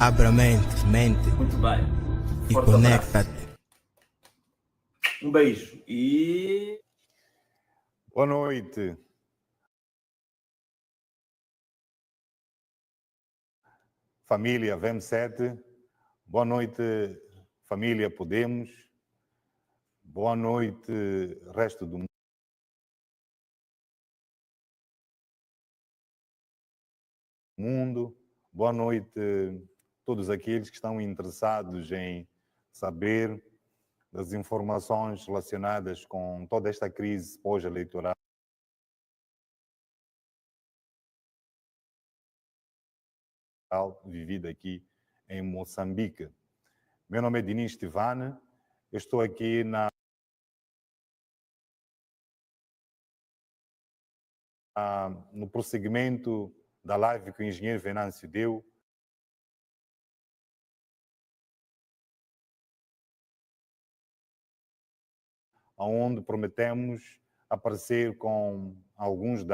Abra a mente Muito bem. e Forte abraço. conecta-te. Um beijo e... Boa noite. Família VEM7. Boa noite, família Podemos. Boa noite, resto do mundo. Boa noite todos aqueles que estão interessados em saber das informações relacionadas com toda esta crise pós-eleitoral vivida aqui em Moçambique. Meu nome é Diniz Tivane, eu estou aqui no prosseguimento da live que o engenheiro Venâncio deu, onde prometemos aparecer com alguns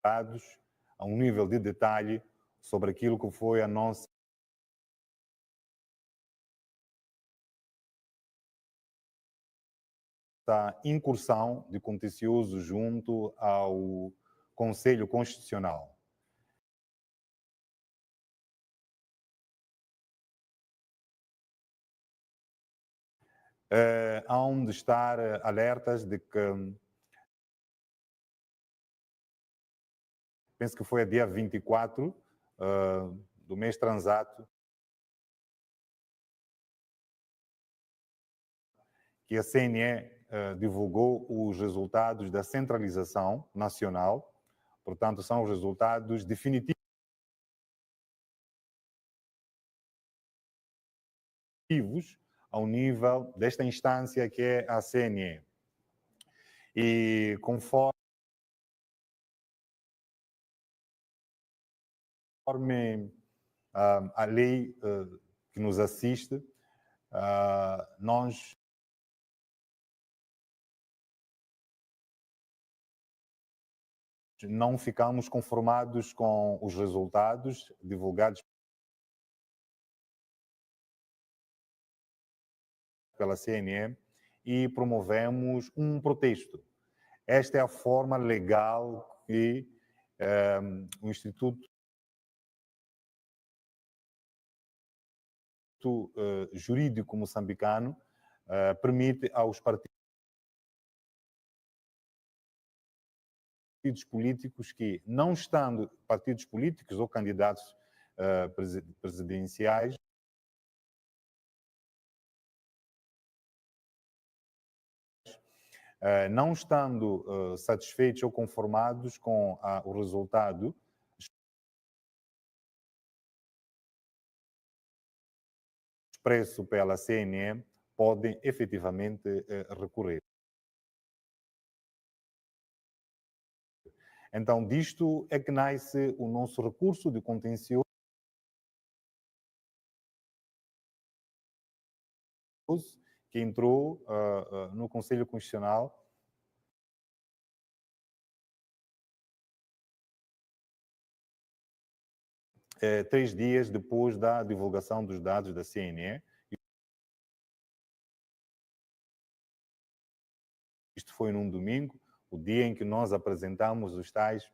dados a um nível de detalhe sobre aquilo que foi a nossa incursão de contencioso junto ao Conselho Constitucional. Hão de estar alertas de que, penso que foi a dia 24 do mês transato, que a CNE divulgou os resultados da centralização nacional, portanto, são os resultados definitivos ao nível desta instância que é a CNE. E conforme a lei que nos assiste, nós não ficamos conformados com os resultados divulgados pela CNE e promovemos um protesto. Esta é a forma legal que o Instituto Jurídico Moçambicano permite aos partidos políticos que, não estando partidos políticos ou candidatos presidenciais, não estando satisfeitos ou conformados com o resultado expresso pela CNE, podem efetivamente recorrer. Então, disto é que nasce o nosso recurso de contencioso que entrou no Conselho Constitucional três dias depois da divulgação dos dados da CNE. Isto foi num domingo, o dia em que nós apresentamos os tais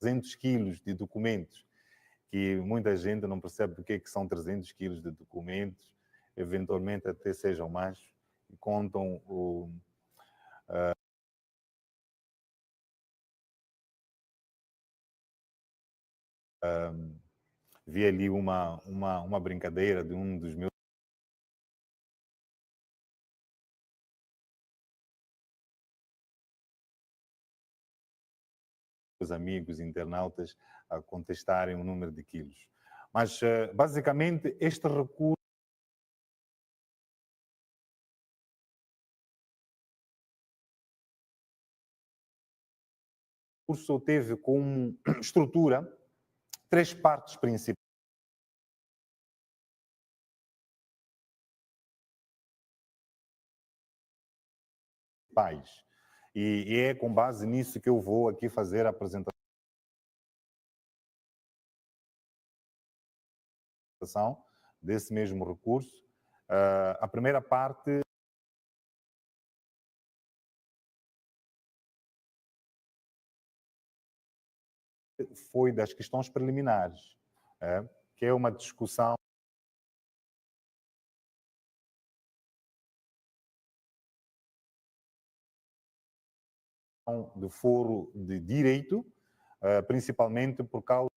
300 quilos de documentos, que muita gente não percebe o que são 300 quilos de documentos, eventualmente até sejam mais, e contam vi ali uma brincadeira de um dos meus amigos internautas a contestarem o número de quilos. Mas, basicamente, este recurso teve como estrutura três partes principais. pais. E é com base nisso que eu vou aqui fazer a apresentação desse mesmo recurso. A primeira parte foi das questões preliminares, que é uma discussão do foro de direito, principalmente por causa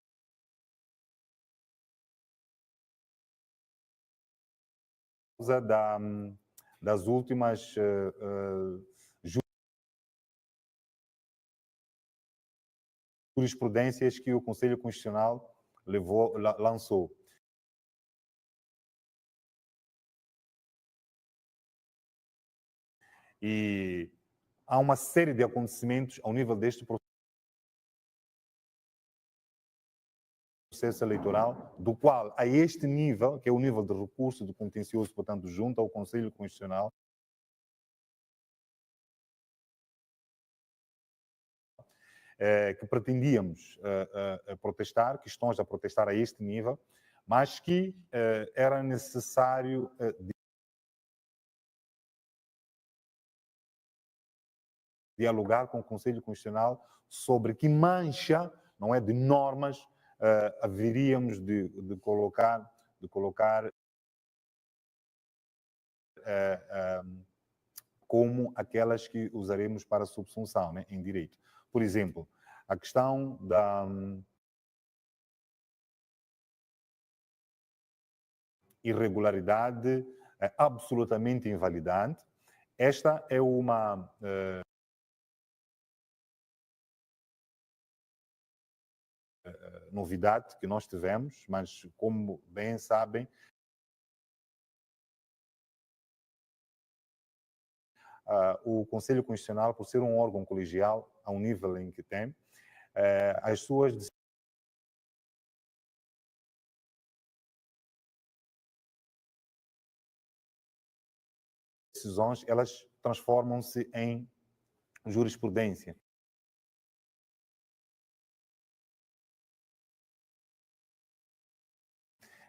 das últimas jurisprudências que o Conselho Constitucional lançou. E há uma série de acontecimentos ao nível deste processo eleitoral, do qual, a este nível, que é o nível de recurso do contencioso, portanto, junto ao Conselho Constitucional, que pretendíamos protestar, questões a protestar a este nível, mas que era necessário dialogar com o Conselho Constitucional sobre que mancha, não é, de normas haveríamos de colocar como aquelas que usaremos para subsunção, né, em direito. Por exemplo, a questão da irregularidade absolutamente invalidante. Esta é uma novidade que nós tivemos, mas como bem sabem, o Conselho Constitucional, por ser um órgão colegial, ao nível em que tem, as suas decisões, elas transformam-se em jurisprudência.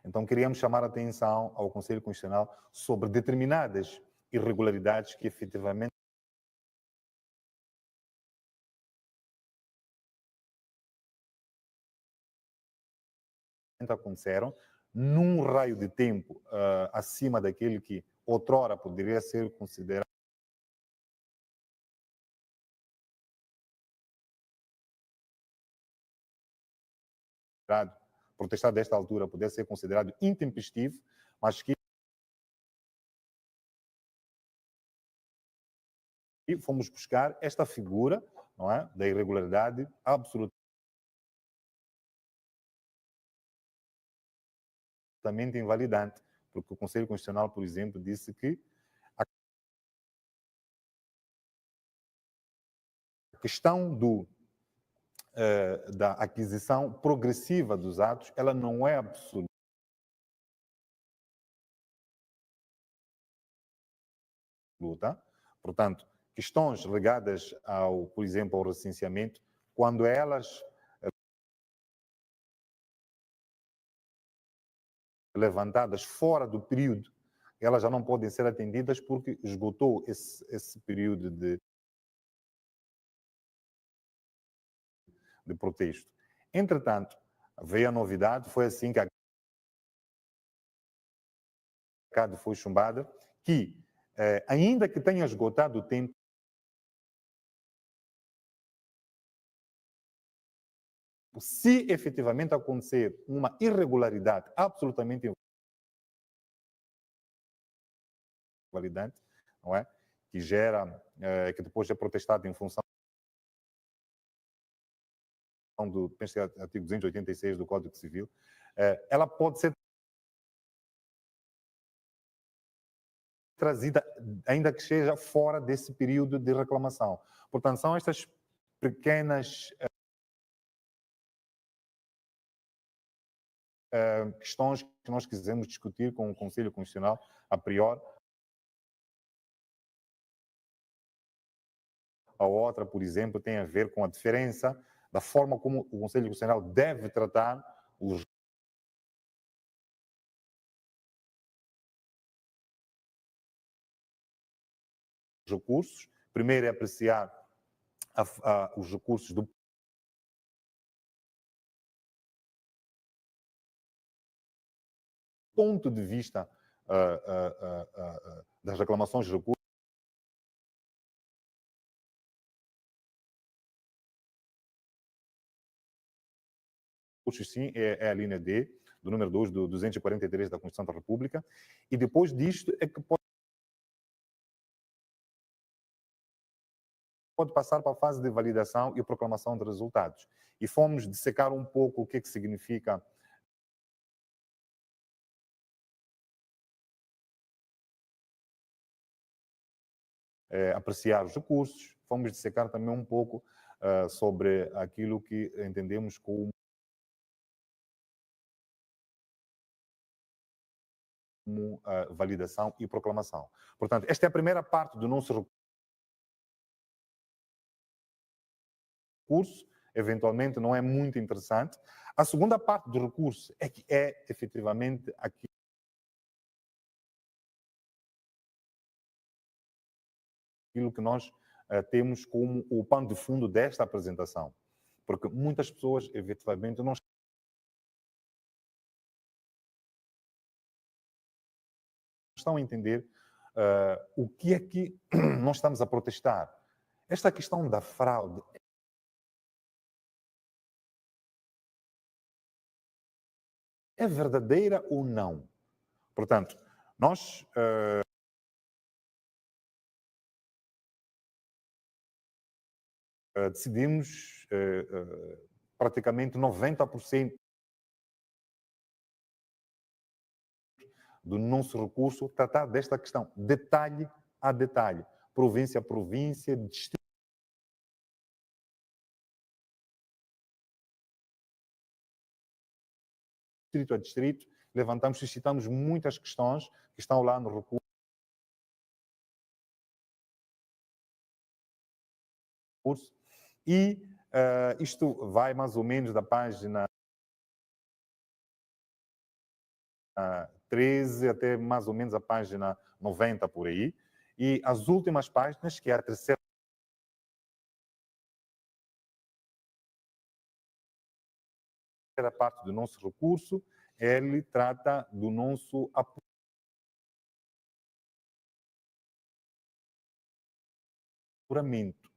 Então, queríamos chamar a atenção ao Conselho Constitucional sobre determinadas irregularidades que efetivamente aconteceram num raio de tempo acima daquele que outrora poderia ser considerado protestar desta altura poderia ser considerado intempestivo, mas que fomos buscar esta figura, não é, da irregularidade absolutamente invalidante, porque o Conselho Constitucional, por exemplo, disse que a questão da aquisição progressiva dos atos, ela não é absoluta. Portanto, questões ligadas ao, por exemplo, ao recenseamento, quando elas levantadas fora do período, elas já não podem ser atendidas porque esgotou esse período de protesto. Entretanto, veio a novidade, foi assim que a CAD foi chumbada, que ainda que tenha esgotado o tempo, se efetivamente acontecer uma irregularidade absolutamente invalidante, não é? Que gera, que depois é protestado em função do, penso que é o artigo 286 do Código Civil, ela pode ser trazida, ainda que seja fora desse período de reclamação. Portanto, são estas pequenas questões que nós quisemos discutir com o Conselho Constitucional, a priori, A outra, por exemplo, tem a ver com a diferença da forma como o Conselho Constitucional deve tratar os recursos. Primeiro é apreciar os recursos do ponto de vista das reclamações de recursos. Sim, é a linha D, do número 2 do 243 da Constituição da República, e depois disto é que pode passar para a fase de validação e proclamação de resultados. E fomos dissecar um pouco o que significa apreciar os recursos, fomos dissecar também um pouco sobre aquilo que entendemos como validação e proclamação. Portanto, esta é a primeira parte do nosso recurso, eventualmente não é muito interessante. A segunda parte do recurso é que é efetivamente aquilo que nós temos como o pano de fundo desta apresentação. Porque muitas pessoas, efetivamente, não estão a entender o que é que nós estamos a protestar. Esta questão da fraude é verdadeira ou não? Portanto, nós decidimos praticamente 90% do nosso recurso tratar desta questão, detalhe a detalhe, província a província, distrito a distrito, levantamos, suscitamos muitas questões que estão lá no recurso e isto vai mais ou menos da página 13 até mais ou menos a página 90 por aí, e as últimas páginas, que é a terceira parte do nosso recurso, ele trata do nosso apuramento.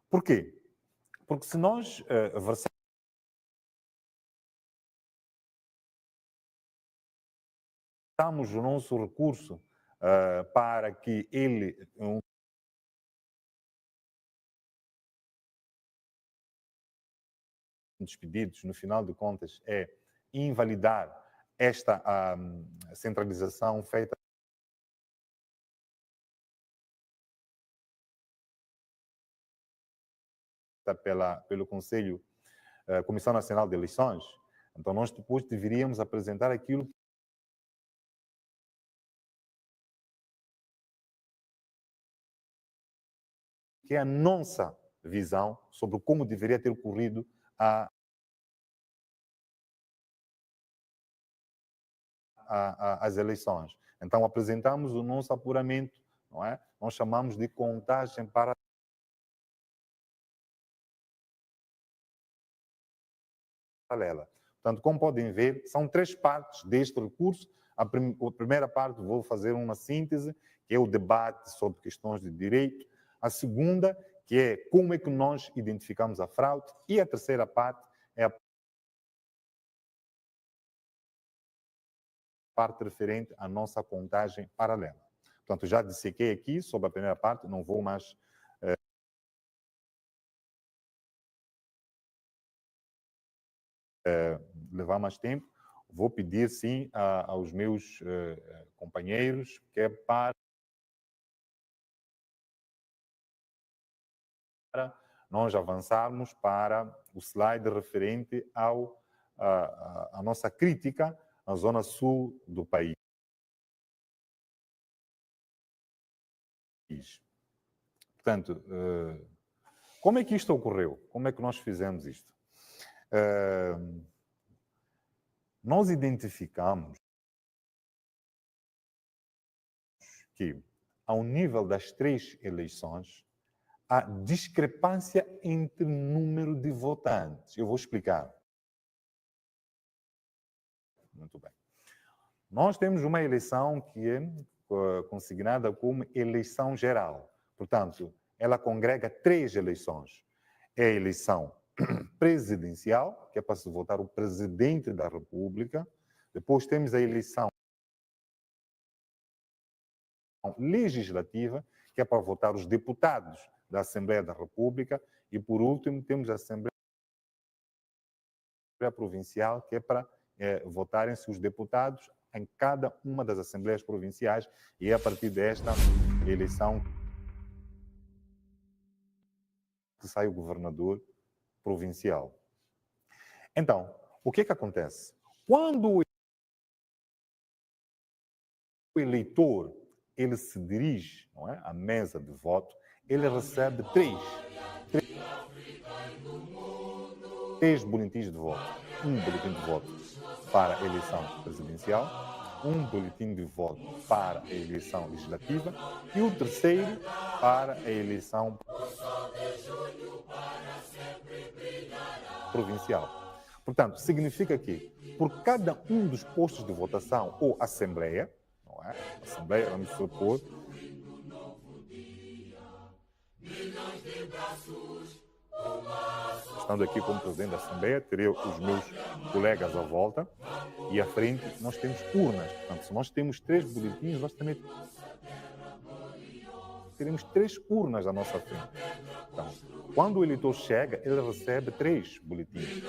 Por quê? Porque se nós versamos o nosso recurso para que ele dos pedidos, no final de contas, é invalidar esta centralização feita pelo Conselho, Comissão Nacional de Eleições. Então, nós depois deveríamos apresentar aquilo que é a nossa visão sobre como deveria ter ocorrido as eleições. Então, apresentamos o nosso apuramento, não é? Nós chamamos de contagem paralela. Portanto, como podem ver, são três partes deste recurso. A primeira parte, vou fazer uma síntese, que é o debate sobre questões de direito. A segunda, que é como é que nós identificamos a fraude. E a terceira parte é a parte referente à nossa contagem paralela. Portanto, já dissequei aqui sobre a primeira parte, não vou mais levar mais tempo. Vou pedir, sim, aos meus companheiros, que é para nós avançarmos para o slide referente à nossa crítica à zona sul do país. Portanto, Como é que isto ocorreu? Como é que nós fizemos isto? Nós identificamos que, ao nível das 3 eleições, há discrepância entre número de votantes. Eu vou explicar. Muito bem. Nós temos uma eleição que é consignada como eleição geral. Portanto, ela congrega 3 eleições. É a eleição presidencial, que é para se votar o presidente da República. Depois temos a eleição legislativa, que é para votar os deputados da Assembleia da República. E, por último, temos a Assembleia Provincial, que é para votarem-se os deputados em cada uma das Assembleias Provinciais. E é a partir desta eleição que sai o governador provincial. Então, o que acontece? Quando o eleitor ele se dirige, não é, à mesa de voto, ele recebe três boletins de voto. Um boletim de voto para a eleição presidencial, um boletim de voto para a eleição legislativa e o terceiro para a eleição provincial. Portanto, significa que por cada um dos postos de votação ou assembleia, não é? Assembleia, vamos supor, estando aqui como presidente da Assembleia, terei os meus colegas à volta e à frente nós temos urnas. Portanto, se nós temos 3 boletins, nós também teremos 3 urnas à nossa frente. Então, quando o eleitor chega, ele recebe 3 boletins.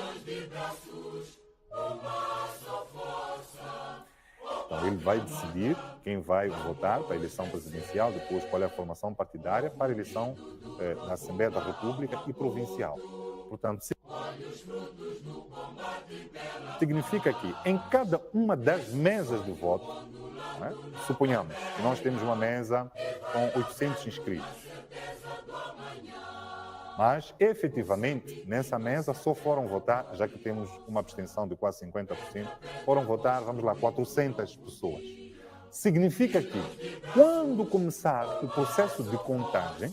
Então, ele vai decidir quem vai votar para a eleição presidencial, depois qual é a formação partidária para a eleição da Assembleia da República e provincial. Portanto, significa que em cada uma das mesas de voto, não é? Suponhamos que nós temos uma mesa com 800 inscritos. Mas, efetivamente, nessa mesa só foram votar, já que temos uma abstenção de quase 50%, foram votar, vamos lá, 400 pessoas. Significa que, quando começar o processo de contagem,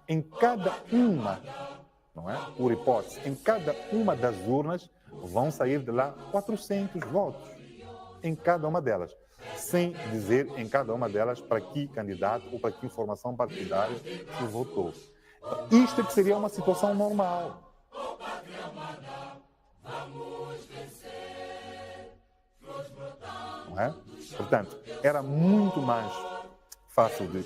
em cada uma, não é? Por hipótese, em cada uma das urnas vão sair de lá 400 votos, em cada uma delas. Sem dizer em cada uma delas para que candidato ou para que formação partidária se votou. Isto é que seria uma situação normal. Não é? Portanto, era muito mais fácil de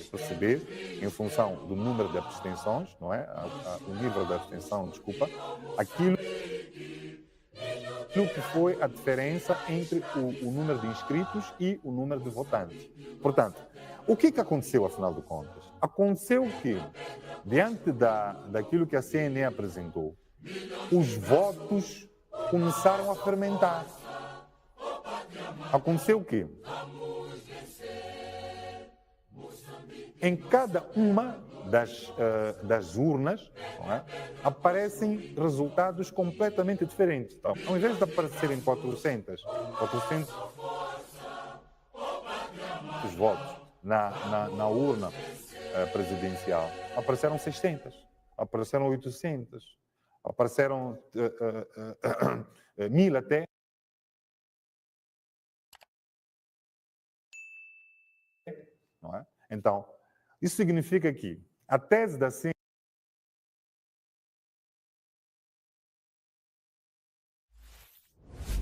perceber, em função do número de abstenções, não é? O nível de abstenção, desculpa, aquilo que foi a diferença entre o número de inscritos e o número de votantes. Portanto, o que aconteceu, afinal de contas? Aconteceu que, diante daquilo que a CNE apresentou, os votos começaram a fermentar. Aconteceu o quê? Em cada uma das urnas, não é? Aparecem resultados completamente diferentes. Então, ao invés de aparecerem 400 os votos na urna presidencial, apareceram 600, apareceram 800, apareceram 1000 até. Não é? Então, isso significa que a tese da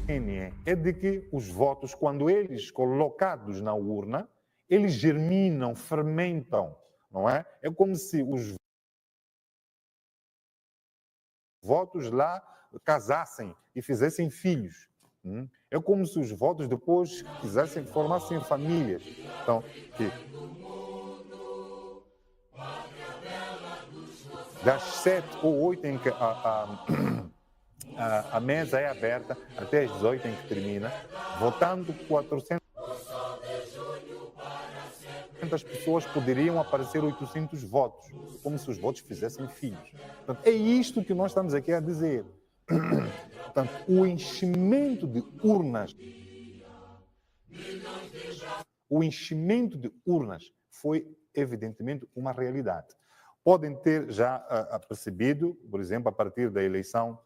CNE é de que os votos, quando eles colocados na urna, eles germinam, fermentam, não é? É como se os votos lá casassem e fizessem filhos. É como se os votos depois formassem famílias. Então, que das 7 ou 8 em que a mesa é aberta, até as 18 em que termina, votando 400 800 pessoas poderiam aparecer 800 votos, como se os votos fizessem filhos. Portanto, é isto que nós estamos aqui a dizer. Portanto, o enchimento de urnas foi, evidentemente, uma realidade. Podem ter já percebido, por exemplo, a partir da eleição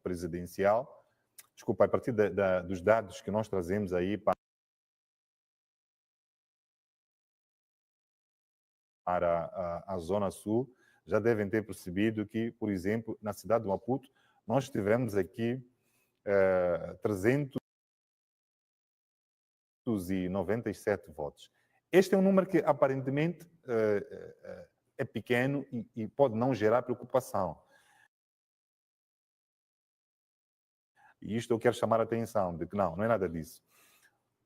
presidencial, desculpa, a partir dos dados que nós trazemos aí para a Zona Sul, já devem ter percebido que, por exemplo, na cidade de Maputo, nós tivemos aqui 397 votos. Este é um número que aparentemente é pequeno e pode não gerar preocupação. E isto eu quero chamar a atenção, de que não é nada disso.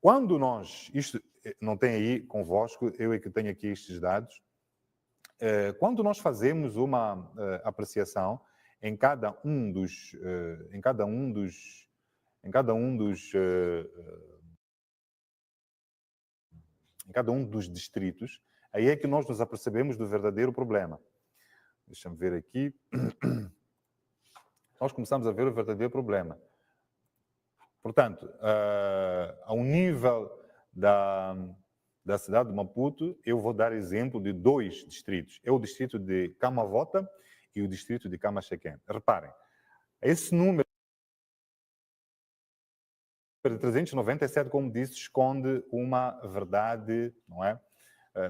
Quando nós, isto não tem aí convosco, eu é que tenho aqui estes dados, quando nós fazemos uma apreciação em cada um dos distritos, aí é que nós nos apercebemos do verdadeiro problema. Deixa-me ver aqui. Nós começamos a ver o verdadeiro problema. Portanto, ao nível da cidade de Maputo, eu vou dar exemplo de 2 distritos. É o distrito de Camavota e o distrito de Camachequém. Reparem, esse número de 397, como disse, esconde uma verdade, não é,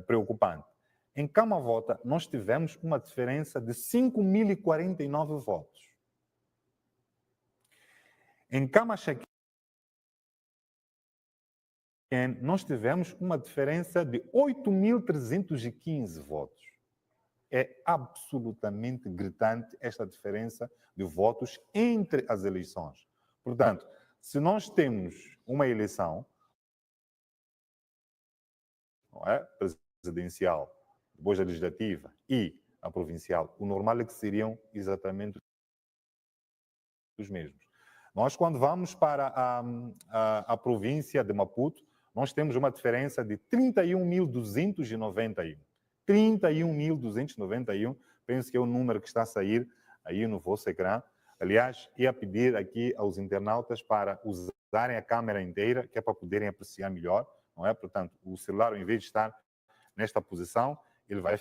preocupante. Em Camavota, nós tivemos uma diferença de 5.049 votos. Em Camachequém, nós tivemos uma diferença de 8.315 votos. É absolutamente gritante esta diferença de votos entre as eleições. Portanto, se nós temos uma eleição, não é, presidencial, depois a legislativa e a provincial, o normal é que seriam exatamente os mesmos. Nós, quando vamos para a província de Maputo, nós temos uma diferença de 31.291. 31.291, penso que é o número que está a sair aí no vosso ecrã. Aliás, ia pedir aqui aos internautas para usarem a câmera inteira, que é para poderem apreciar melhor, não é? Portanto, o celular, ao invés de estar nesta posição, ele vai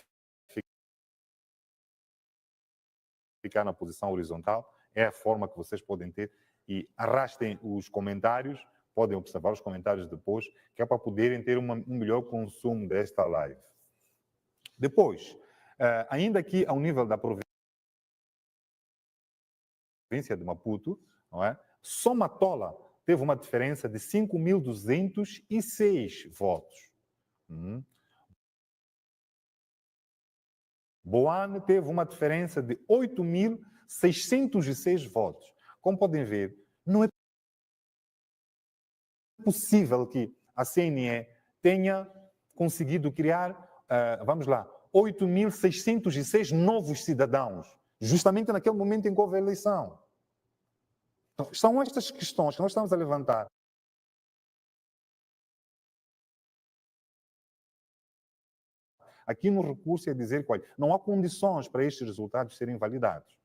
ficar na posição horizontal. É a forma que vocês podem ter. E arrastem os comentários, podem observar os comentários depois, que é para poderem ter um melhor consumo desta live. Depois, ainda aqui ao nível da província de Maputo, não é? Somatola teve uma diferença de 5.206 votos. Boane teve uma diferença de 8.606 votos. Como podem ver, não é possível que a CNE tenha conseguido criar, vamos lá, 8.606 novos cidadãos, justamente naquele momento em que houve a eleição. Então, são estas questões que nós estamos a levantar. Aqui no recurso é dizer que, olha, não há condições para estes resultados serem validados.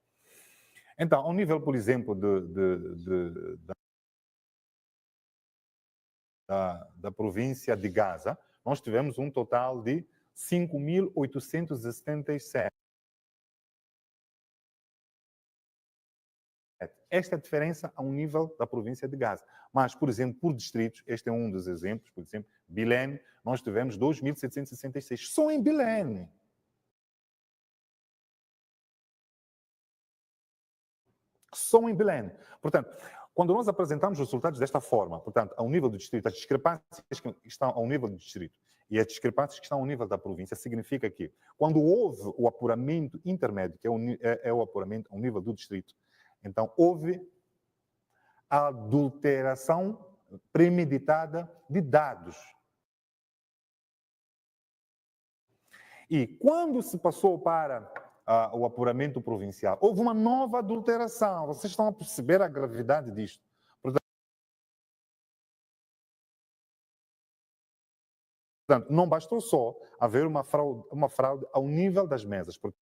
Então, ao nível, por exemplo, da província de Gaza, nós tivemos um total de 5.877. Esta é a diferença ao nível da província de Gaza. Mas, por exemplo, por distritos, este é um dos exemplos, por exemplo, Bilene, nós tivemos 2.766. Só em Bilene. Só em Belém. Portanto, quando nós apresentamos os resultados desta forma, portanto, ao nível do distrito, as discrepâncias que estão ao nível do distrito e as discrepâncias que estão ao nível da província, significa que, quando houve o apuramento intermédio, que é o apuramento ao nível do distrito, então houve a adulteração premeditada de dados. E quando se passou para o apuramento provincial, houve uma nova adulteração. Vocês estão a perceber a gravidade disto. Portanto, não bastou só haver uma fraude ao nível das mesas. Portanto,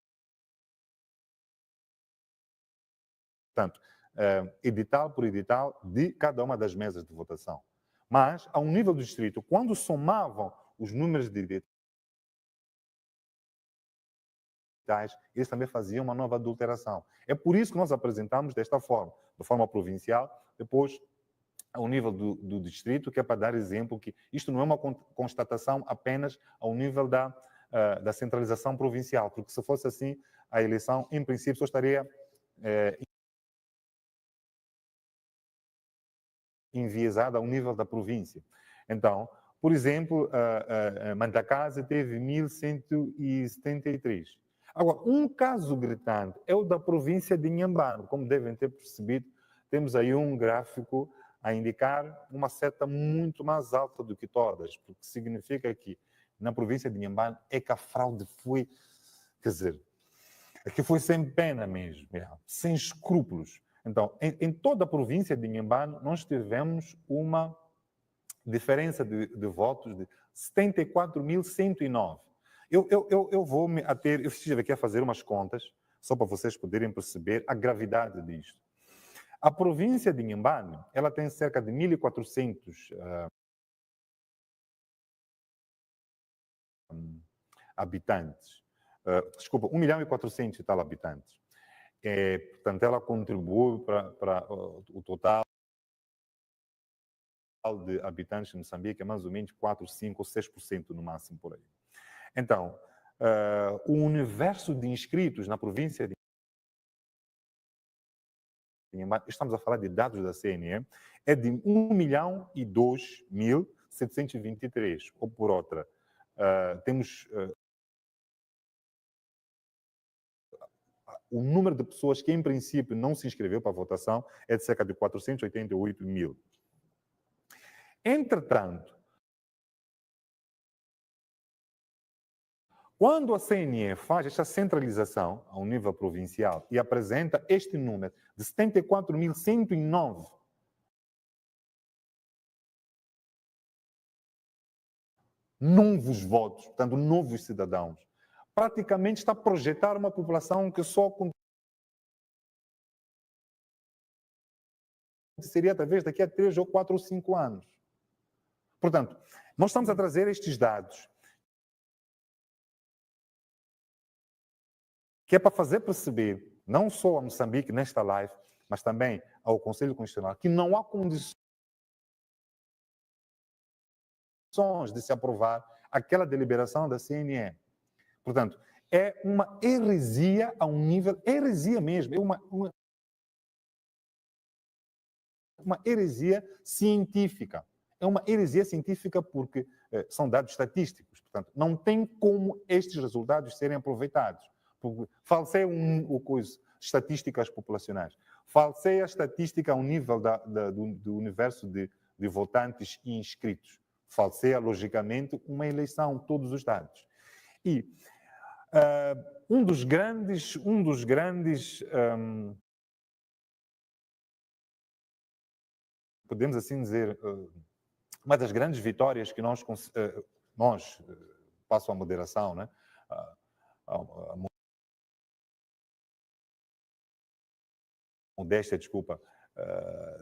edital por edital de cada uma das mesas de votação. Mas, ao nível do distrito, quando somavam os números de editais, eles também faziam uma nova adulteração. É por isso que nós apresentamos desta forma, de forma provincial, depois ao nível do distrito, que é para dar exemplo que isto não é uma constatação apenas ao nível da centralização provincial, porque se fosse assim, a eleição, em princípio, só estaria enviesada ao nível da província. Então, por exemplo, Mandacase teve 1.173. Agora, um caso gritante é o da província de Inhambane. Como devem ter percebido, temos aí um gráfico a indicar uma seta muito mais alta do que todas, porque significa que na província de Inhambane é que a fraude foi, quer dizer, é que foi sem pena mesmo, sem escrúpulos. Então, em toda a província de Inhambane, nós tivemos uma diferença de votos de 74.109. Eu vou me ater, eu estive aqui a fazer umas contas, só para vocês poderem perceber a gravidade disto. A província de Inhambane, ela tem cerca de 1.400 habitantes. Desculpa, 1.400.000 e tal habitantes. Portanto, ela contribui para o total de habitantes de Moçambique, é mais ou menos 4, 5 ou 6% no máximo por aí. Então, o universo de inscritos na província de Inhambane, estamos a falar de dados da CNE, é de 1.002.723, ou por outra, temos o número de pessoas que, em princípio, não se inscreveu para a votação é de cerca de 488 mil. Entretanto, quando a CNE faz esta centralização ao nível provincial e apresenta este número de 74.109 novos votos, portanto, novos cidadãos, praticamente está a projetar uma população que só seria talvez daqui a 3 ou 4 ou 5 anos. Portanto, nós estamos a trazer estes dados que é para fazer perceber, não só a Moçambique nesta live, mas também ao Conselho Constitucional, que não há condições de se aprovar aquela deliberação da CNE. Portanto, é uma heresia a um nível, heresia mesmo, é uma heresia científica. É uma heresia científica porque são dados estatísticos. Portanto, não tem como estes resultados serem aproveitados. Falseia estatísticas populacionais, falseia a estatística ao nível do universo de votantes e inscritos, falseia, logicamente, uma eleição, todos os dados. E um dos grandes podemos assim dizer, uma das grandes vitórias que nós passo a moderação, né? Modéstia, desculpa,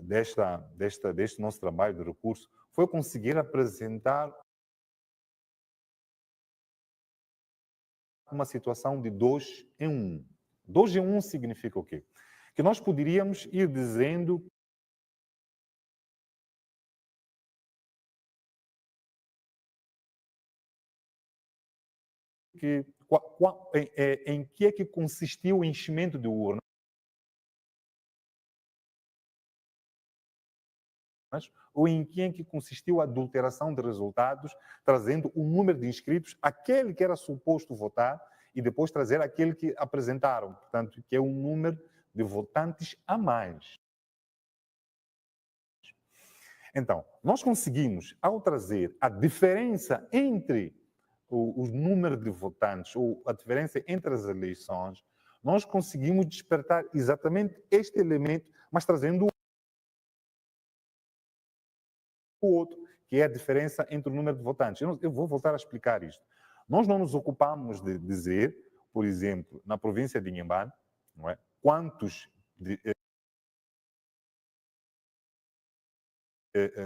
deste nosso trabalho de recurso, foi conseguir apresentar uma situação de 2 em 1. 2 em 1 significa o quê? Que nós poderíamos ir dizendo que em que é que consistiu o enchimento de urnas, ou em que é que consistiu a adulteração de resultados, trazendo o número de inscritos, aquele que era suposto votar, e depois trazer aquele que apresentaram, portanto, que é um número de votantes a mais. Então, nós conseguimos, ao trazer a diferença entre o número de votantes, ou a diferença entre as eleições, nós conseguimos despertar exatamente este elemento, mas trazendo o outro, que é a diferença entre o número de votantes. Eu vou voltar a explicar isto. Nós não nos ocupamos de dizer, por exemplo, na província de Inhambane, não é? Quantos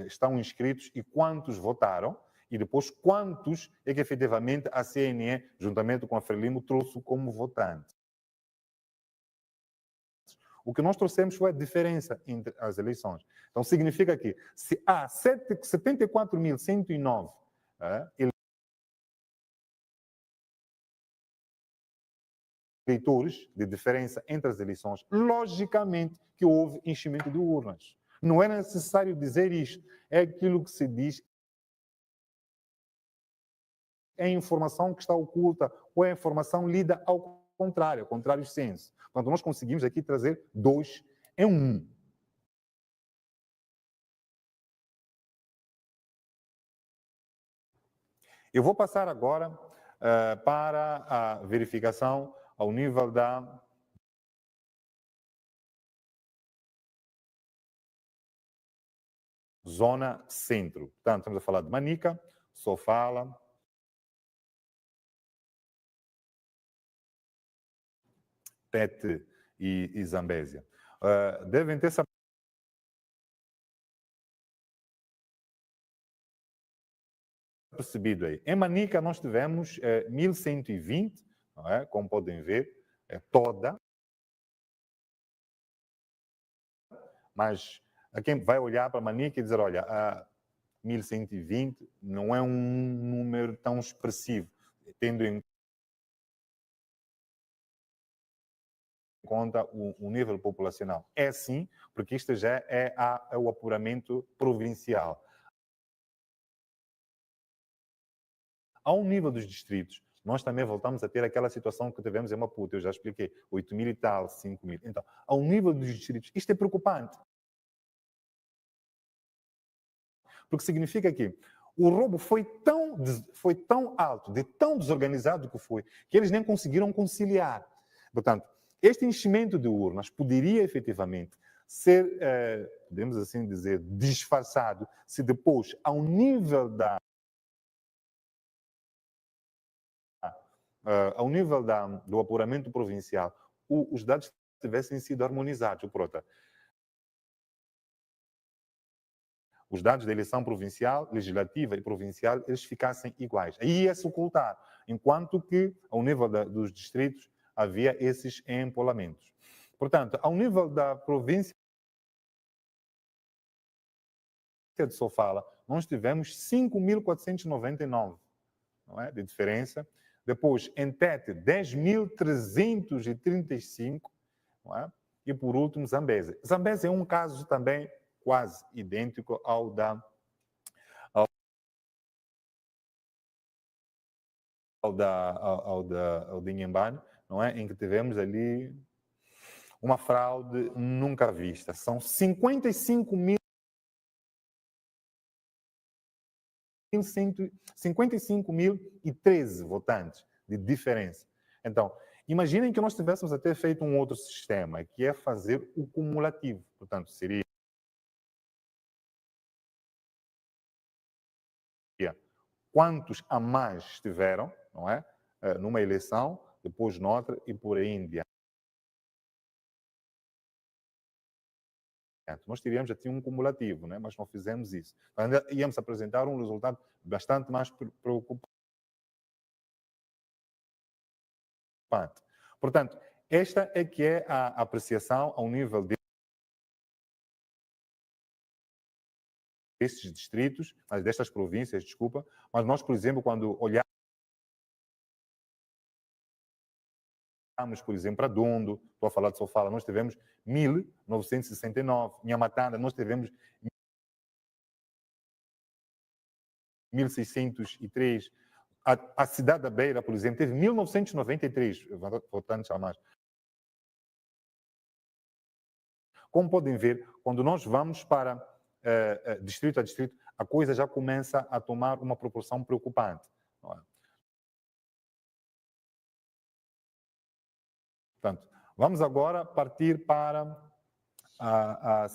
estão inscritos e quantos votaram, e depois quantos é que efetivamente a CNE, juntamente com a Frelimo, trouxe como votantes. O que nós trouxemos foi a diferença entre as eleições. Então, significa que se há 74.109 eleitores de diferença entre as eleições, logicamente que houve enchimento de urnas. Não é necessário dizer isto. É aquilo que se diz. É informação que está oculta ou é informação lida ao contrário senso. Portanto, nós conseguimos aqui trazer 2 em 1. Eu vou passar agora para a verificação ao nível da zona centro. Portanto, estamos a falar de Manica, Sofala, Tete e Zambésia. Devem ter percebido aí. Em Manica nós tivemos 1.120, não é? Como podem ver, toda. Mas a quem vai olhar para Manica e dizer, olha, 1.120 não é um número tão expressivo, tendo em conta o nível populacional. É sim, porque isto já é o apuramento provincial. Ao nível dos distritos, nós também voltamos a ter aquela situação que tivemos em Maputo, eu já expliquei, 8.000 e tal, 5.000. Então, ao nível dos distritos, isto é preocupante. Porque significa que o roubo foi tão alto, de tão desorganizado que foi, que eles nem conseguiram conciliar. Portanto, este enchimento de urnas poderia efetivamente ser, podemos assim dizer, disfarçado, se depois, ao nível do apuramento provincial, os dados tivessem sido harmonizados. Pronto. Os dados da eleição provincial, legislativa e provincial, eles ficassem iguais. Aí ia se ocultar, enquanto que, ao nível dos distritos, havia esses empolamentos. Portanto, ao nível da província de Sofala, nós tivemos 5.499, não é, de diferença. Depois, em Tete, 10.335, não é? E, por último, Zambésia. Zambésia é um caso também quase idêntico ao de Inhambane, não é? Em que tivemos ali uma fraude nunca vista. São 55.013 votantes de diferença. Então, imaginem que nós tivéssemos até feito um outro sistema, que é fazer o cumulativo. Portanto, seria quantos a mais estiveram, não é? Numa eleição, depois noutra e por aí em diante. Nós teríamos já tinha um cumulativo, né? Mas não fizemos isso. Ainda íamos apresentar um resultado bastante mais preocupante. Portanto, esta é que é a apreciação ao nível destes distritos, destas províncias, desculpa, mas nós, por exemplo, quando olhamos, por exemplo, para Dondo, estou a falar de Sofala, nós tivemos 1.969, Nhamatanda, nós tivemos 1.603, a cidade da Beira, por exemplo, teve 1.993 votantes a mais. Como podem ver, quando nós vamos para distrito a distrito, a coisa já começa a tomar uma proporção preocupante. Não é? Portanto, vamos agora partir para a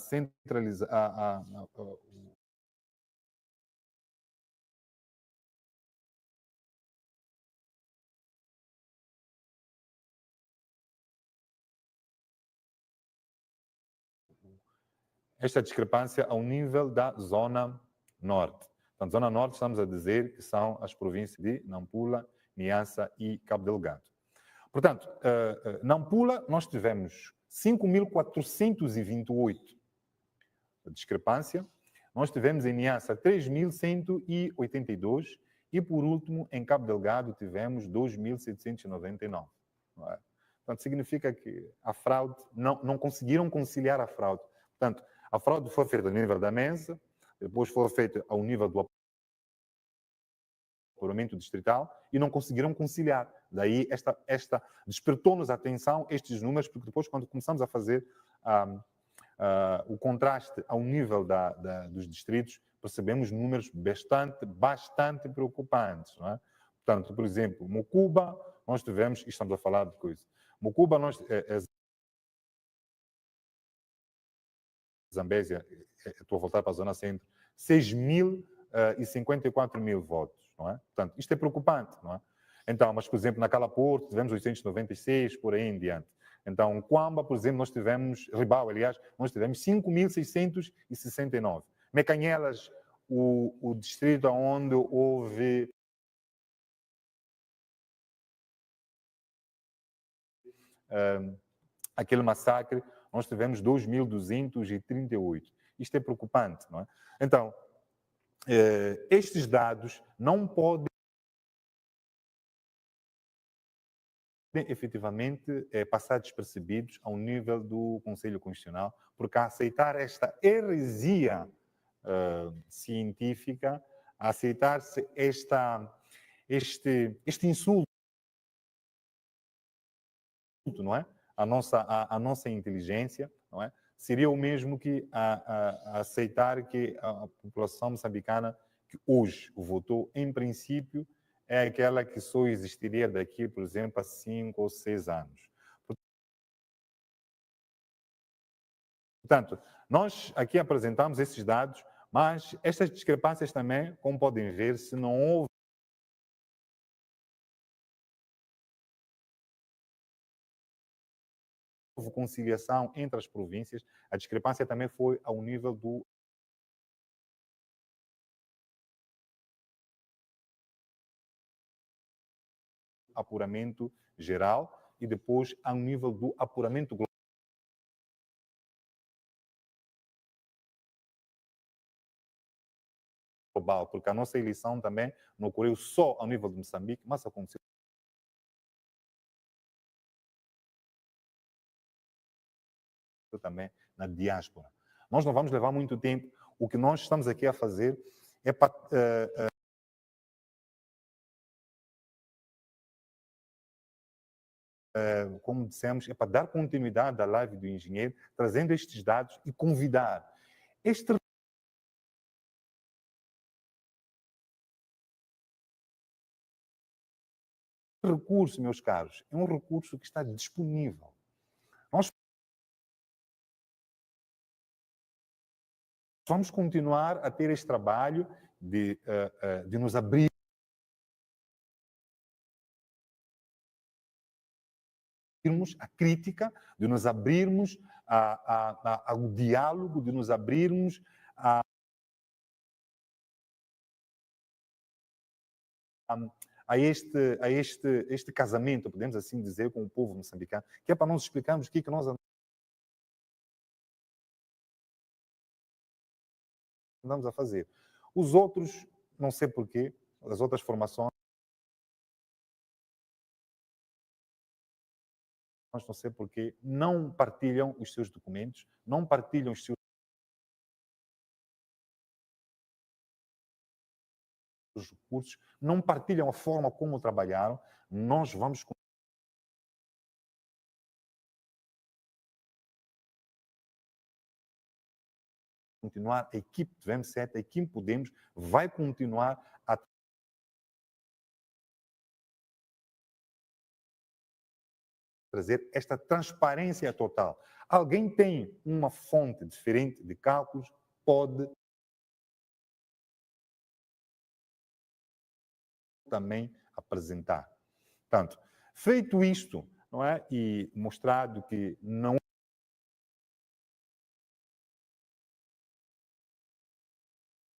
esta discrepância ao nível da Zona Norte. Portanto, Zona Norte, estamos a dizer que são as províncias de Nampula, Niassa e Cabo Delgado. Portanto, Nampula, nós tivemos 5.428 de discrepância. Nós tivemos em Niassa 3.182 e, por último, em Cabo Delgado tivemos 2.799. Não é? Portanto, significa que a fraude, não conseguiram conciliar a fraude. Portanto, a fraude foi feita ao nível da mesa, depois foi feita ao nível do apuramento distrital e não conseguiram conciliar. Daí, esta despertou-nos a atenção, estes números, porque depois, quando começamos a fazer o contraste ao nível dos distritos, percebemos números bastante preocupantes. Não é? Portanto, por exemplo, Mocuba, nós tivemos, e estamos a falar de coisa, Mocuba, Zambésia, estou a voltar para a Zona Centro, 6.054 mil votos. Não é? Portanto, isto é preocupante. Não é? Então, mas, por exemplo, naquela Porto, tivemos 896, por aí em diante. Então, Quamba, por exemplo, nós tivemos, Ribau, aliás, nós tivemos 5.669. Mecanhelas, o distrito onde houve aquele massacre, nós tivemos 2.238. Isto é preocupante, não é? Então, estes dados não podem efetivamente passar despercebidos ao nível do Conselho Constitucional, porque a aceitar esta heresia científica, a aceitar-se este insulto, não é? A nossa inteligência, não é? Seria o mesmo que a aceitar que a população moçambicana que hoje votou, em princípio, é aquela que só existiria daqui, por exemplo, a 5 ou 6 anos. Portanto, nós aqui apresentamos esses dados, mas estas discrepâncias também, como podem ver, se não houve conciliação entre as províncias, a discrepância também foi ao nível do apuramento geral e depois ao nível do apuramento global, porque a nossa eleição também não ocorreu só ao nível de Moçambique, mas aconteceu também na diáspora. Nós não vamos levar muito tempo. O que nós estamos aqui a fazer é para como dissemos, é para dar continuidade à live do engenheiro, trazendo estes dados e convidar. Este recurso, meus caros, é um recurso que está disponível. Nós vamos continuar a ter este trabalho de nos abrir à crítica, de nos abrirmos ao diálogo, de nos abrirmos a este casamento, podemos assim dizer, com o povo moçambicano, que é para nós explicarmos o que nós andamos a fazer. Os outros, não sei porquê, as outras formações, não sei porquê, não partilham os seus documentos, não partilham os seus recursos, não partilham a forma como trabalharam. Nós vamos continuar, a equipe do M7, a equipe Podemos, vai continuar a trazer esta transparência total. Alguém tem uma fonte diferente de cálculos, pode também apresentar. Portanto, feito isto, não é? E mostrado que não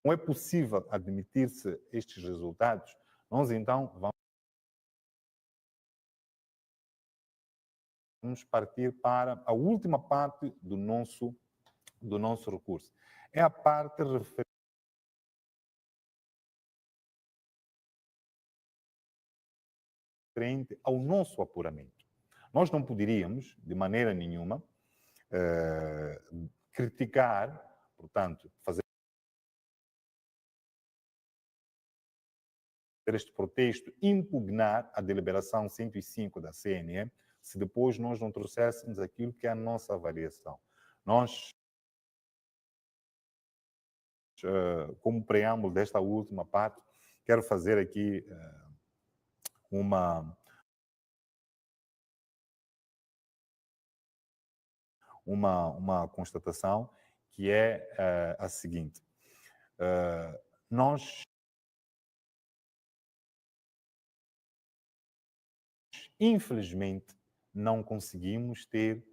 não é possível admitir-se estes resultados, nós então vamos partir para a última parte do nosso recurso. É a parte referente ao nosso apuramento. Nós não poderíamos, de maneira nenhuma, criticar, portanto, fazer este protesto, impugnar a deliberação 105 da CNE, se depois nós não trouxéssemos aquilo que é a nossa avaliação. Nós, como preâmbulo desta última parte, quero fazer aqui uma constatação, que é a seguinte. Nós infelizmente não conseguimos ter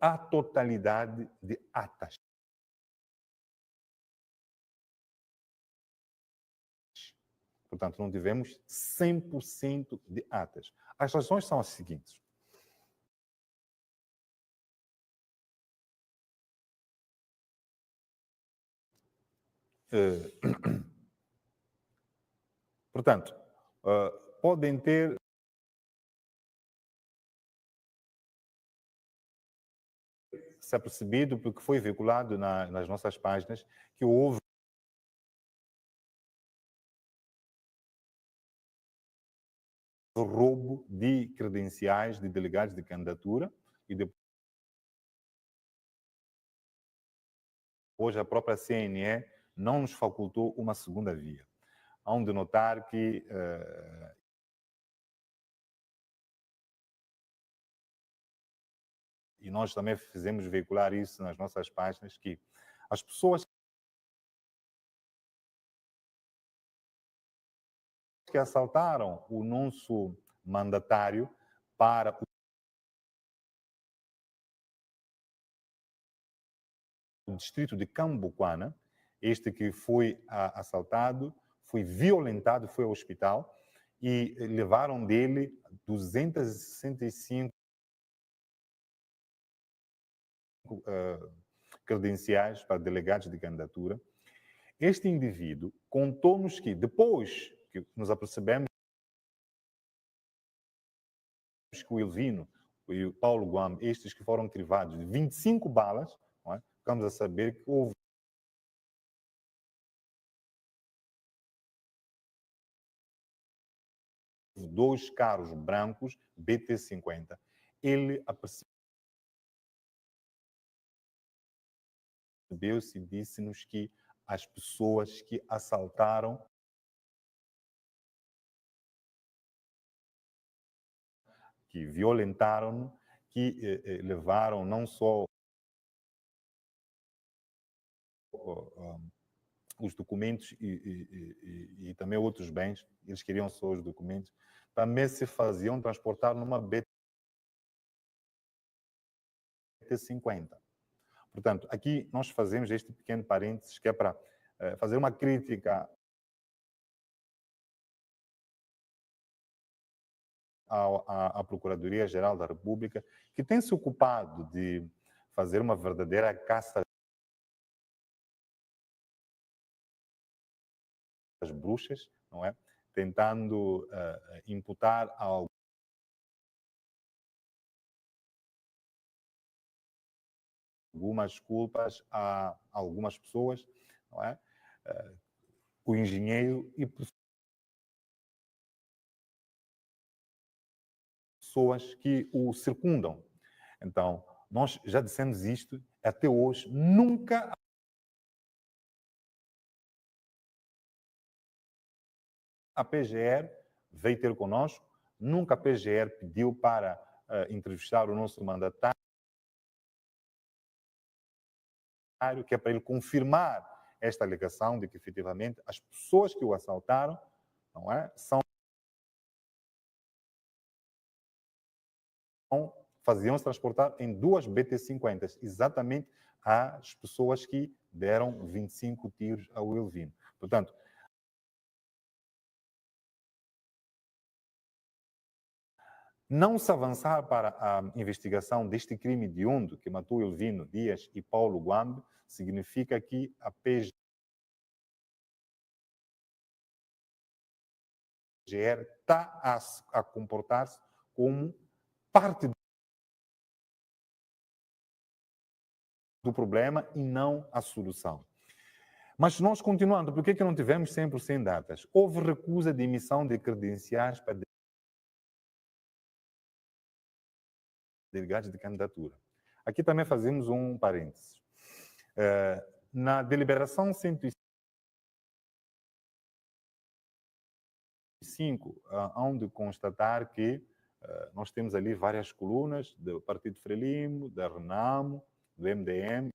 a totalidade de atas. Portanto, não tivemos 100% de atas. As razões são as seguintes. Portanto, podem ter se apercebido, porque foi veiculado nas nossas páginas, que houve roubo de credenciais de delegados de candidatura e depois a própria CNE não nos facultou uma segunda via. Há de notar que e nós também fizemos veicular isso nas nossas páginas, que as pessoas que assaltaram o nosso mandatário para o distrito de Cambuquana, este que foi assaltado, foi violentado, foi ao hospital e levaram dele 265 credenciais para delegados de candidatura. Este indivíduo contou-nos que, depois que nos apercebemos que o Elvino e o Paulo Guam, estes que foram crivados de 25 balas, não é? Ficamos a saber que houve dois carros brancos BT-50. Ele apercebeu-se e disse-nos que as pessoas que assaltaram que violentaram, que levaram não só os documentos e também outros bens, eles queriam só os documentos, também se faziam transportar numa BT-50. Portanto, aqui nós fazemos este pequeno parênteses que é para fazer uma crítica à Procuradoria-Geral da República, que tem se ocupado de fazer uma verdadeira caça às bruxas, não é? Tentando imputar algumas culpas a algumas pessoas, não é? O engenheiro e pessoas que o circundam. Então, nós já dissemos isto, até hoje nunca a PGR veio ter conosco, nunca a PGR pediu para entrevistar o nosso mandatário, que é para ele confirmar esta alegação de que, efetivamente, as pessoas que o assaltaram, não é, faziam-se transportar em duas BT-50, exatamente às pessoas que deram 25 tiros ao Elvino. Portanto, não se avançar para a investigação deste crime hediondo que matou Elvino Dias e Paulo Guambe significa que a PGR está a comportar-se como parte do problema e não a solução. Mas nós continuando, por que não tivemos 100% datas? Houve recusa de emissão de credenciais para delegados de candidatura. Aqui também fazemos um parênteses. Na deliberação 105, hão de constatar que nós temos ali várias colunas do Partido Frelimo, da Renamo, do MDM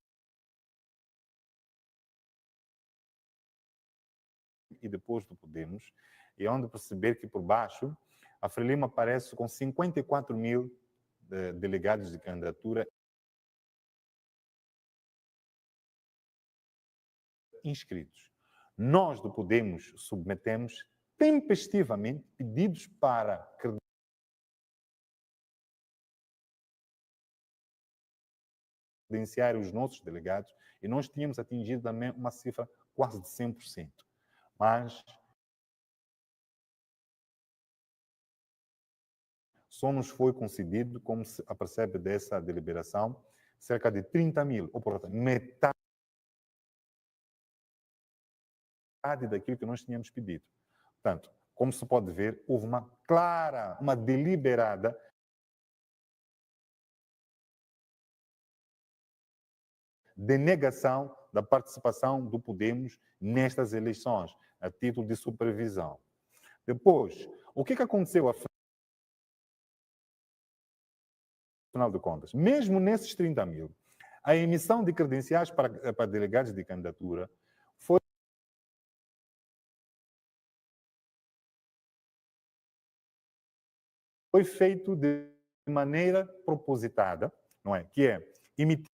e depois do Podemos, e onde perceber que por baixo a Frelimo aparece com 54 mil delegados de candidatura inscritos. Nós do Podemos submetemos tempestivamente pedidos para credenciar os nossos delegados e nós tínhamos atingido também uma cifra quase de 100%. Mas só nos foi concedido, como se apercebe dessa deliberação, cerca de 30 mil, ou portanto, metade daquilo que nós tínhamos pedido. Portanto, como se pode ver, houve uma clara, uma deliberada denegação da participação do Podemos nestas eleições, a título de supervisão. Depois, o que aconteceu afinal de contas? Mesmo nesses 30 mil, a emissão de credenciais para delegados de candidatura foi feito de maneira propositada, não é? Que é emitir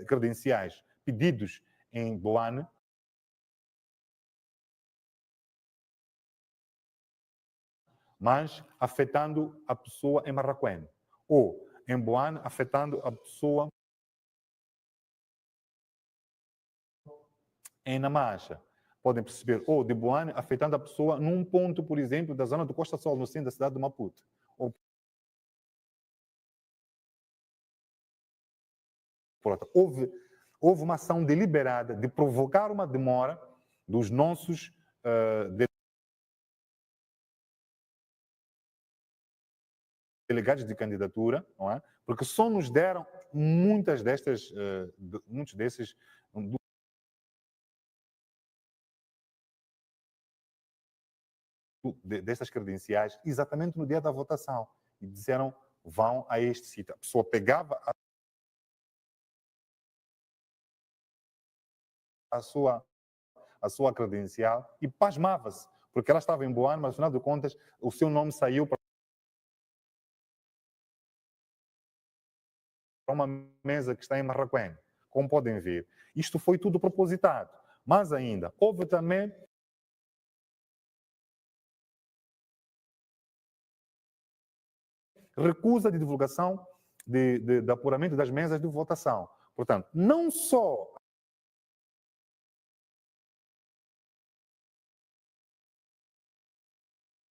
credenciais pedidos em Boane, mas afetando a pessoa em Marraquém, ou em Boane afetando a pessoa em Namacha. Podem perceber, ou de Boane afetando a pessoa num ponto, por exemplo, da zona do Costa Sol, no centro da cidade de Maputo. Ou, houve uma ação deliberada de provocar uma demora dos nossos delegados de candidatura, não é? Porque só nos deram muitos desses destas credenciais exatamente no dia da votação e disseram vão a este sítio. A pessoa pegava a sua credencial e pasmava-se, porque ela estava em Boane, mas afinal de contas o seu nome saiu para uma mesa que está em Marraquém. Como podem ver, isto foi tudo propositado. Mas ainda, houve também recusa de divulgação de apuramento das mesas de votação. Portanto, não só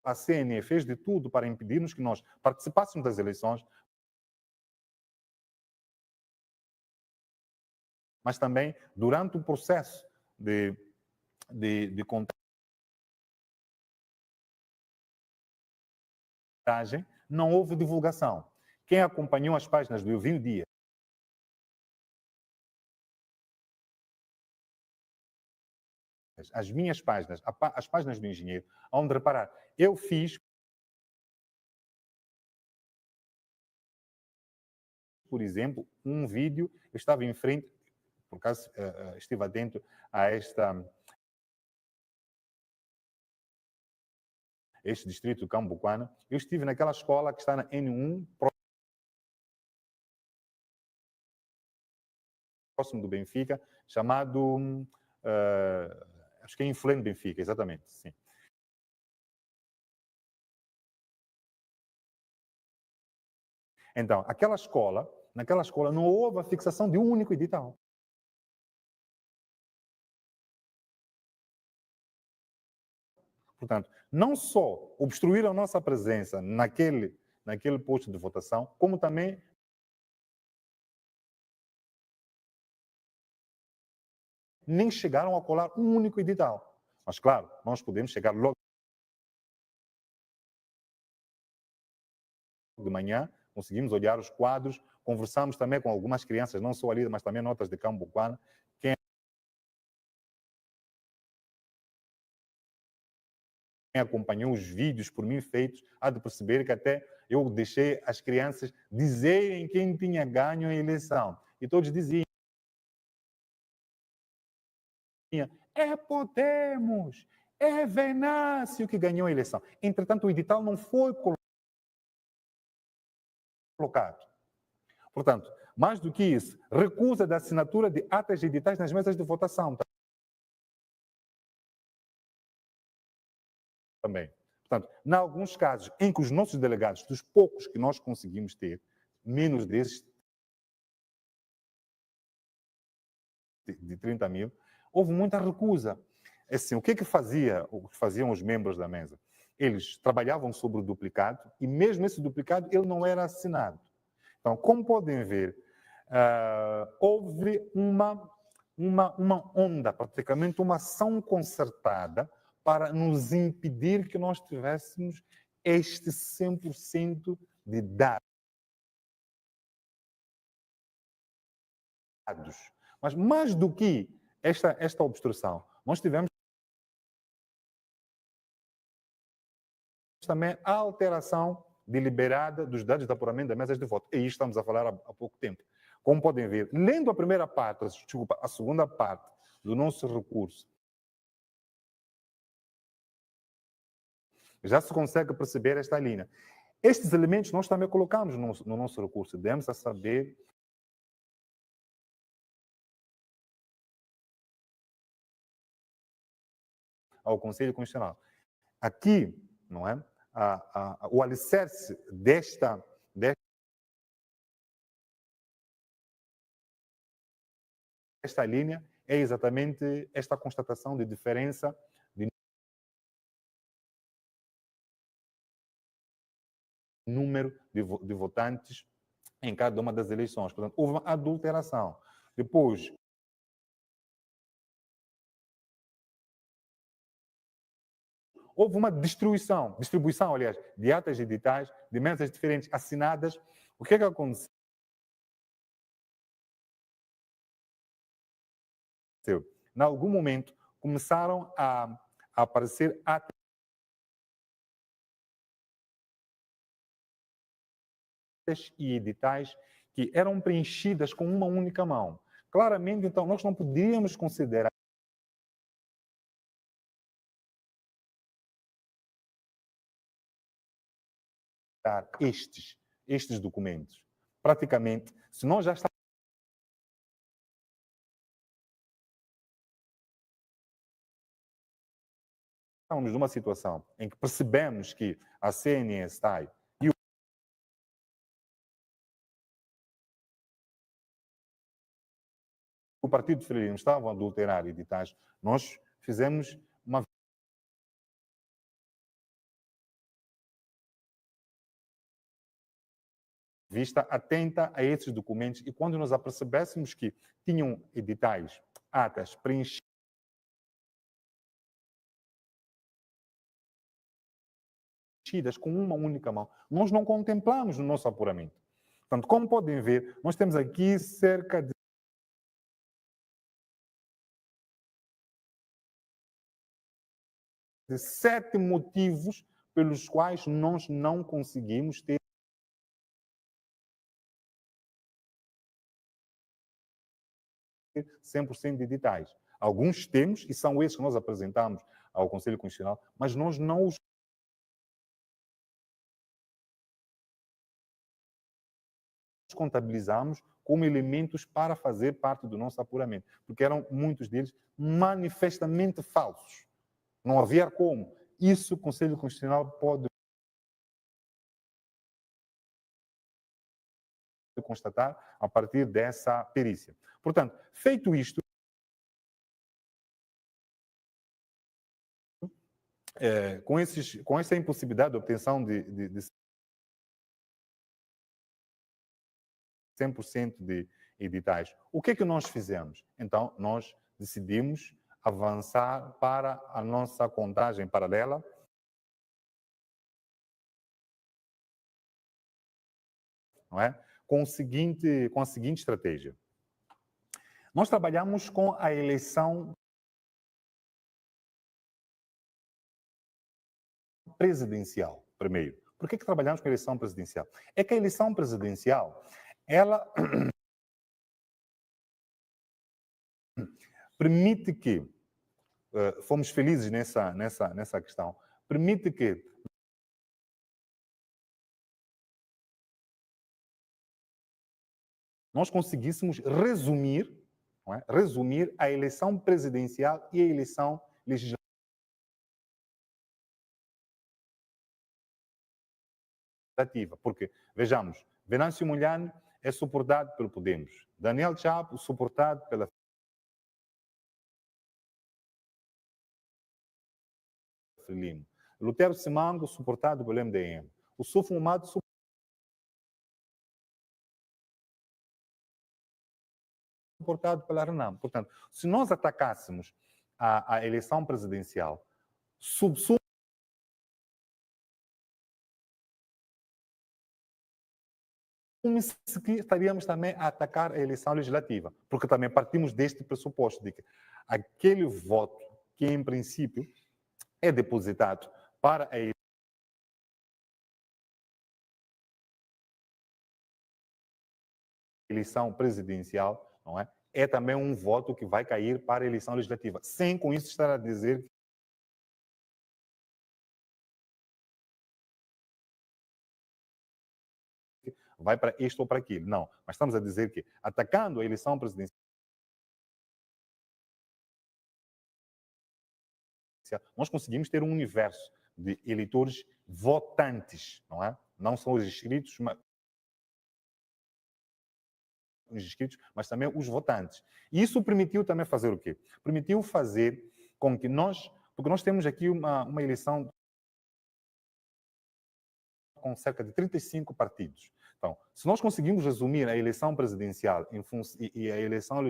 a CNE fez de tudo para impedir-nos que nós participássemos das eleições, mas também durante o processo de contagem, não houve divulgação. Quem acompanhou as páginas do Elvino Dias, as minhas páginas, as páginas do engenheiro, onde reparar, eu fiz, por exemplo, um vídeo, eu estava em frente, por acaso estive atento a esta este distrito de Cambuquana. Eu estive naquela escola que está na N1, próximo do Benfica, chamado, acho que é Inflame Benfica, exatamente, sim. Então, naquela escola não houve a fixação de um único edital. Portanto, não só obstruíram a nossa presença naquele posto de votação, como também nem chegaram a colar um único edital. Mas, claro, nós podemos chegar logo de manhã, conseguimos olhar os quadros, conversamos também com algumas crianças, não só ali, mas também notas de Cambuquana. Quem acompanhou os vídeos por mim feitos, há de perceber que até eu deixei as crianças dizerem quem tinha ganho a eleição. E todos diziam: é Podemos, é Venâncio que ganhou a eleição. Entretanto, o edital não foi colocado. Portanto, mais do que isso, recusa da assinatura de atas e editais nas mesas de votação também. Portanto, em alguns casos em que os nossos delegados, dos poucos que nós conseguimos ter, menos desses de 30 mil, houve muita recusa. Assim, o que faziam os membros da mesa? Eles trabalhavam sobre o duplicado e mesmo esse duplicado ele não era assinado. Então, como podem ver, houve uma onda, praticamente uma ação concertada para nos impedir que nós tivéssemos este 100% de dados. Mas mais do que esta obstrução, nós tivemos também a alteração deliberada dos dados de apuramento das mesas de voto. E isto estamos a falar há pouco tempo. Como podem ver, lendo a primeira parte, desculpa, a segunda parte do nosso recurso, já se consegue perceber esta linha. Estes elementos nós também colocamos no nosso recurso. Demos a saber ao Conselho Constitucional. Aqui, não é? O alicerce desta linha é exatamente esta constatação de diferença de número de votantes em cada uma das eleições. Portanto, houve uma adulteração. Depois, houve uma distribuição, aliás, de atas editais, de mesas diferentes assinadas. O que é que aconteceu? Em algum momento, começaram a aparecer atas e editais que eram preenchidas com uma única mão. Claramente, então, nós não podíamos considerar estes documentos. Praticamente, se nós já estamos numa situação em que percebemos que a CNSTAI e o Partido Frelimo estavam a adulterar editais, nós fizemos uma vista atenta a esses documentos e quando nos apercebêssemos que tinham editais, atas preenchidas com uma única mão, nós não contemplamos no nosso apuramento. Portanto, como podem ver, nós temos aqui cerca de 7 motivos pelos quais nós não conseguimos ter 100% de editais. Alguns temos, e são esses que nós apresentamos ao Conselho Constitucional, mas nós não os contabilizamos como elementos para fazer parte do nosso apuramento, porque eram muitos deles manifestamente falsos. Não havia como. Isso o Conselho Constitucional pode constatar a partir dessa perícia. Portanto, feito isto, com essa impossibilidade de obtenção de 100% de editais, o que é que nós fizemos? Então, nós decidimos avançar para a nossa contagem paralela, não é? Com a seguinte estratégia. Nós trabalhamos com a eleição presidencial, primeiro. Por que trabalhamos com a eleição presidencial? É que a eleição presidencial, ela permite que, fomos felizes nessa questão, permite que nós conseguíssemos resumir, não é? Resumir a eleição presidencial e a eleição legislativa. Porque, vejamos, Venâncio Molhane é suportado pelo Podemos, Daniel Chapo suportado pela Frelimo, Lutero Simango suportado pelo MDM, o Sufo Mato suportado pela Renam. Portanto, se nós atacássemos a eleição presidencial, que estaríamos também a atacar a eleição legislativa, porque também partimos deste pressuposto de que aquele voto que, em princípio, é depositado para a eleição presidencial, não é? É também um voto que vai cair para a eleição legislativa, sem com isso estar a dizer que vai para isto ou para aquilo. Não, mas estamos a dizer que, atacando a eleição presidencial, nós conseguimos ter um universo de eleitores votantes, não é? Não são os inscritos, mas também os votantes. E isso permitiu também fazer o quê? Permitiu fazer com que nós, porque nós temos aqui uma eleição com cerca de 35 partidos. Então, se nós conseguimos resumir a eleição presidencial e a eleição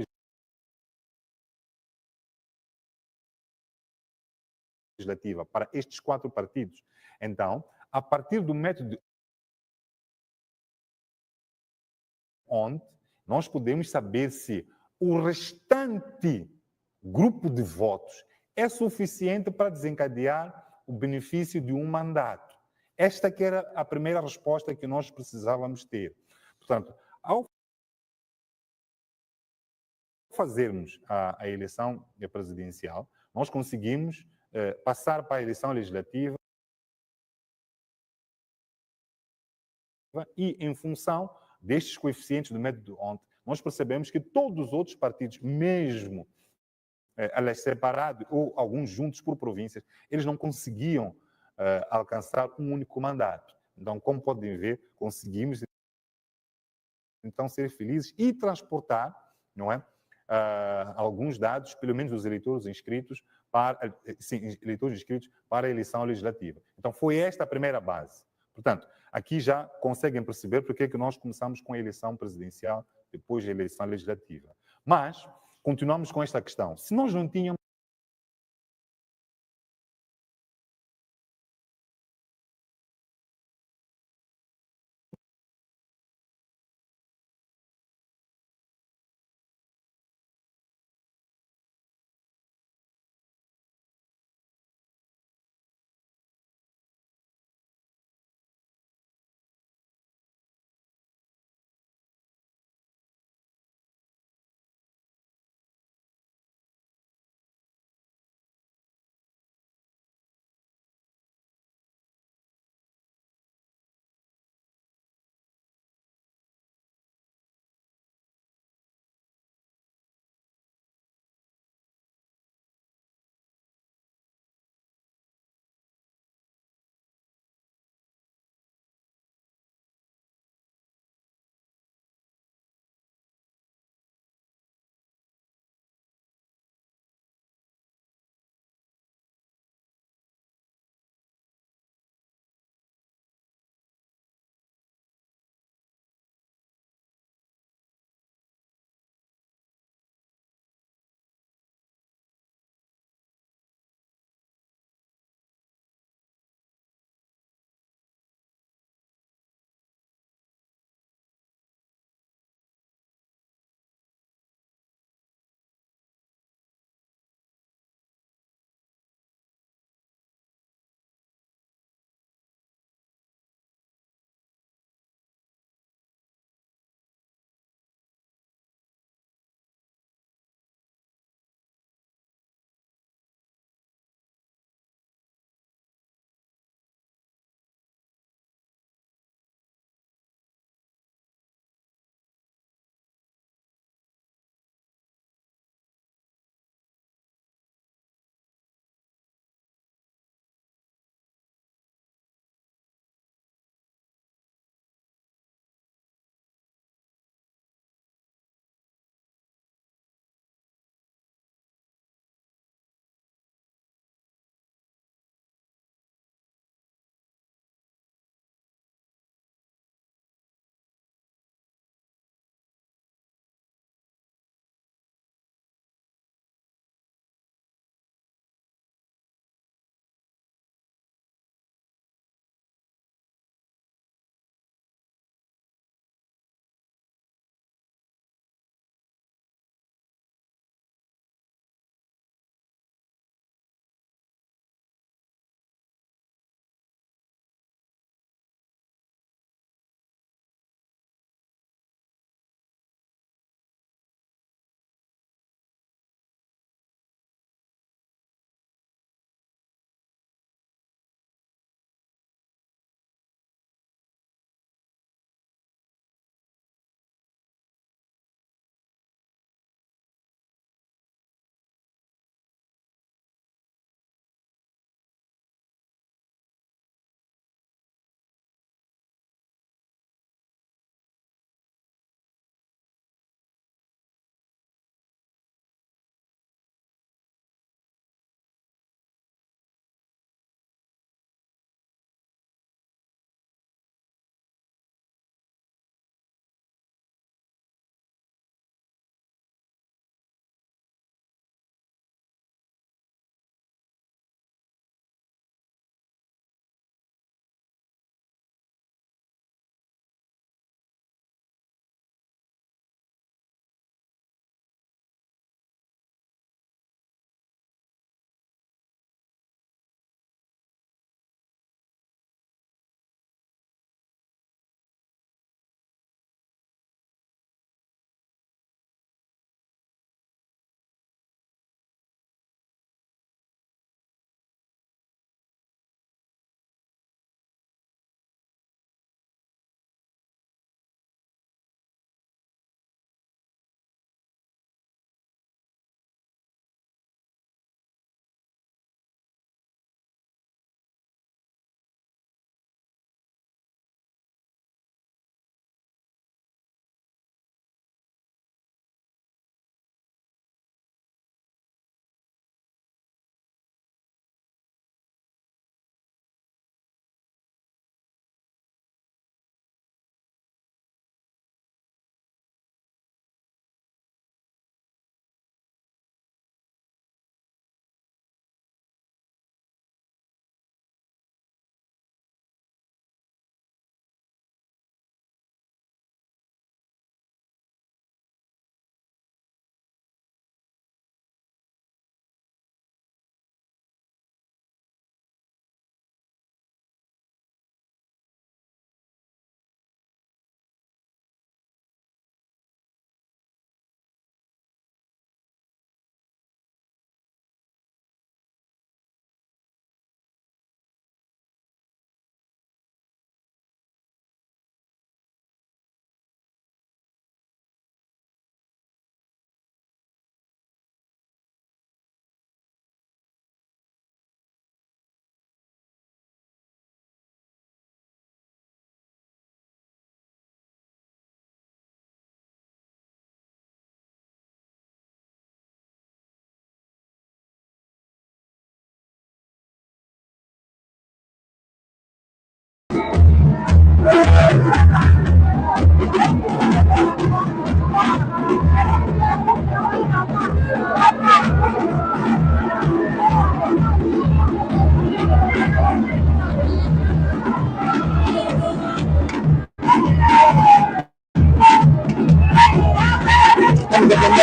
legislativa para estes 4 partidos, então, a partir do método onde nós podemos saber se o restante grupo de votos é suficiente para desencadear o benefício de um mandato. Esta que era a primeira resposta que nós precisávamos ter. Portanto, ao fazermos a eleição presidencial, nós conseguimos passar para a eleição legislativa e, em função destes coeficientes do método ontem, nós percebemos que todos os outros partidos, mesmo elas separados ou alguns juntos por províncias, eles não conseguiam alcançar um único mandato. Então, como podem ver, conseguimos então ser felizes e transportar, não é, alguns dados, pelo menos dos eleitores inscritos para a eleição legislativa. Então, foi esta a primeira base. Portanto, aqui já conseguem perceber porque é que nós começamos com a eleição presidencial, depois da eleição legislativa. Mas, continuamos com esta questão. Se nós não tínhamos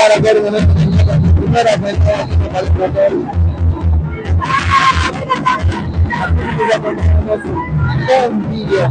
para ver o primeira vez que eu trabalho com ele. Bom dia.